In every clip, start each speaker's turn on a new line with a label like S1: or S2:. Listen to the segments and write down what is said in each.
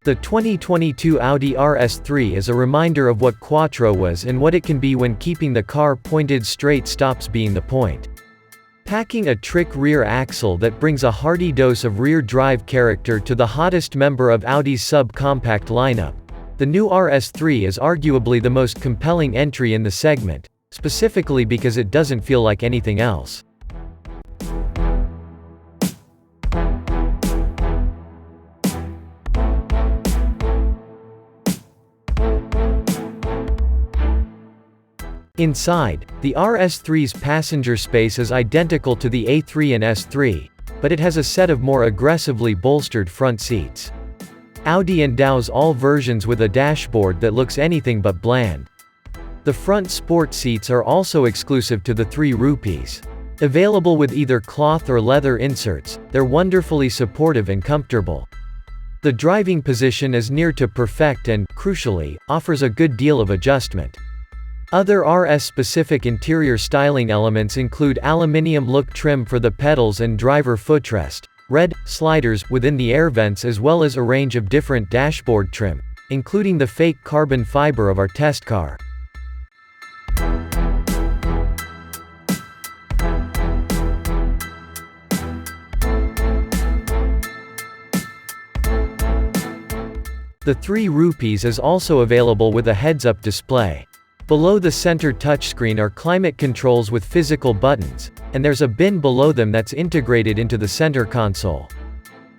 S1: The 2022 Audi RS3 is a reminder of what Quattro was and what it can be when keeping the car pointed straight stops being the point. Packing a trick rear axle that brings a hearty dose of rear drive character to the hottest member of Audi's sub-compact lineup, the new RS3 is arguably the most compelling entry in the segment, specifically because it doesn't feel like anything else. Inside, the RS3's passenger space is identical to the A3 and S3, but it has a set of more aggressively bolstered front seats. Audi endows all versions with a dashboard that looks anything but bland. The front sport seats are also exclusive to the 3 rupees. Available with either cloth or leather inserts, they're wonderfully supportive and comfortable. The driving position is near to perfect and, crucially, offers a good deal of adjustment. Other RS-specific interior styling elements include aluminium-look trim for the pedals and driver footrest, red sliders within the air vents, as well as a range of different dashboard trim, including the fake carbon fiber of our test car. The 3 rupees is also available with a heads-up display. Below the center touchscreen are climate controls with physical buttons, and there's a bin below them that's integrated into the center console.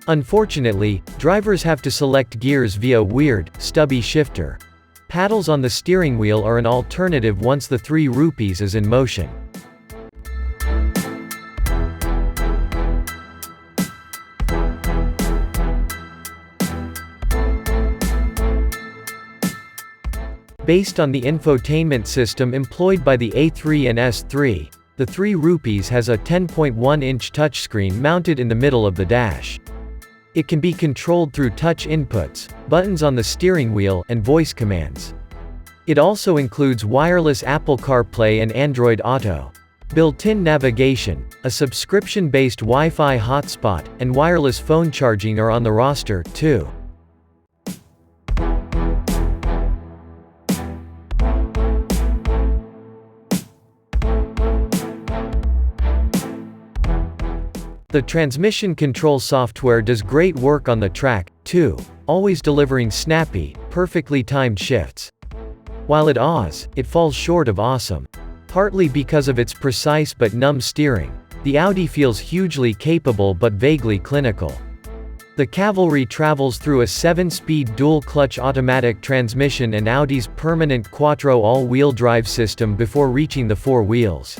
S1: Unfortunately, drivers have to select gears via a weird, stubby shifter. Paddles on the steering wheel are an alternative once the 3 rupees is in motion. Based on the infotainment system employed by the A3 and S3, the 3 rupees has a 10.1-inch touchscreen mounted in the middle of the dash. It can be controlled through touch inputs, buttons on the steering wheel, and voice commands. It also includes wireless Apple CarPlay and Android Auto. Built-in navigation, a subscription-based Wi-Fi hotspot, and wireless phone charging are on the roster, too. The transmission control software does great work on the track, too, always delivering snappy, perfectly timed shifts. While it awes, it falls short of awesome. Partly because of its precise but numb steering, the Audi feels hugely capable but vaguely clinical. The cavalry travels through a 7-speed dual-clutch automatic transmission and Audi's permanent Quattro all-wheel drive system before reaching the 4 wheels.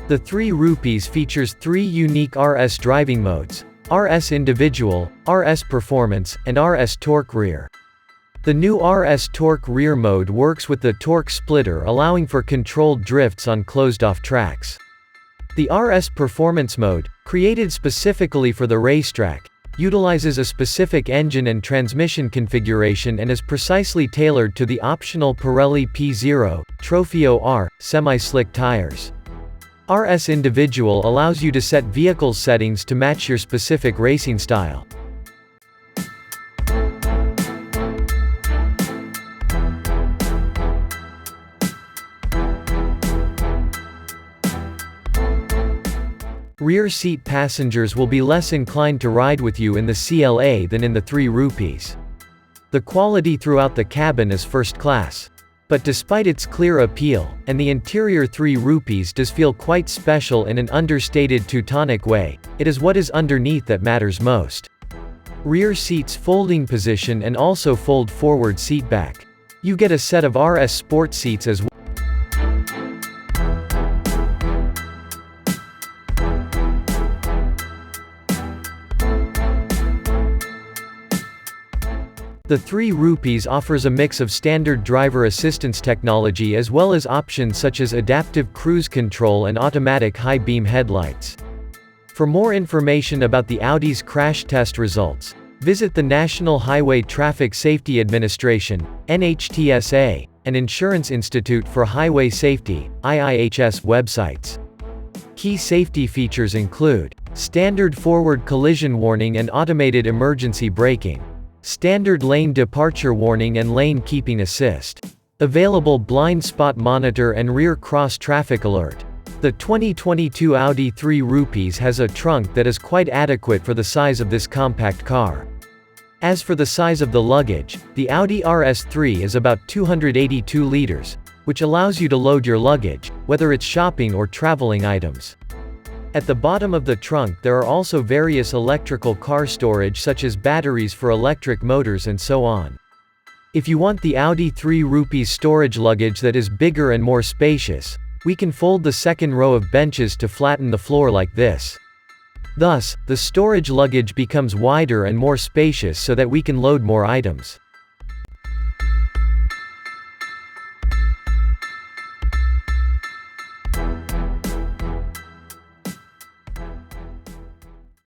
S1: The 3 rupees features 3 unique RS driving modes: RS Individual, RS Performance, and RS Torque Rear. The new RS Torque Rear mode works with the torque splitter, allowing for controlled drifts on closed-off tracks. The RS Performance mode, created specifically for the racetrack, utilizes a specific engine and transmission configuration and is precisely tailored to the optional Pirelli P0 Trofeo R semi-slick tires. RS Individual allows you to set vehicle settings to match your specific racing style. Rear seat passengers will be less inclined to ride with you in the CLA than in the 3 rupees. The quality throughout the cabin is first class. But despite its clear appeal, and the interior 3 rupees does feel quite special in an understated Teutonic way, it is what is underneath that matters most. Rear seats folding position and also fold forward seat back. You get a set of RS Sport seats as well. The 3 rupees offers a mix of standard driver assistance technology as well as options such as adaptive cruise control and automatic high-beam headlights. For more information about the Audi's crash test results, visit the National Highway Traffic Safety Administration (NHTSA) and Insurance Institute for Highway Safety (IIHS) websites. Key safety features include standard forward collision warning and automated emergency braking. Standard lane departure warning and lane keeping assist. Available blind spot monitor and rear cross traffic alert. The 2022 Audi 3 Rupees has a trunk that is quite adequate for the size of this compact car. As for the size of the luggage, the Audi RS3 is about 282 liters, which allows you to load your luggage, whether it's shopping or traveling items. At the bottom of the trunk there are also various electrical car storage such as batteries for electric motors and so on. If you want the Audi 3 Rupees storage luggage that is bigger and more spacious, we can fold the second row of benches to flatten the floor like this. Thus, the storage luggage becomes wider and more spacious so that we can load more items.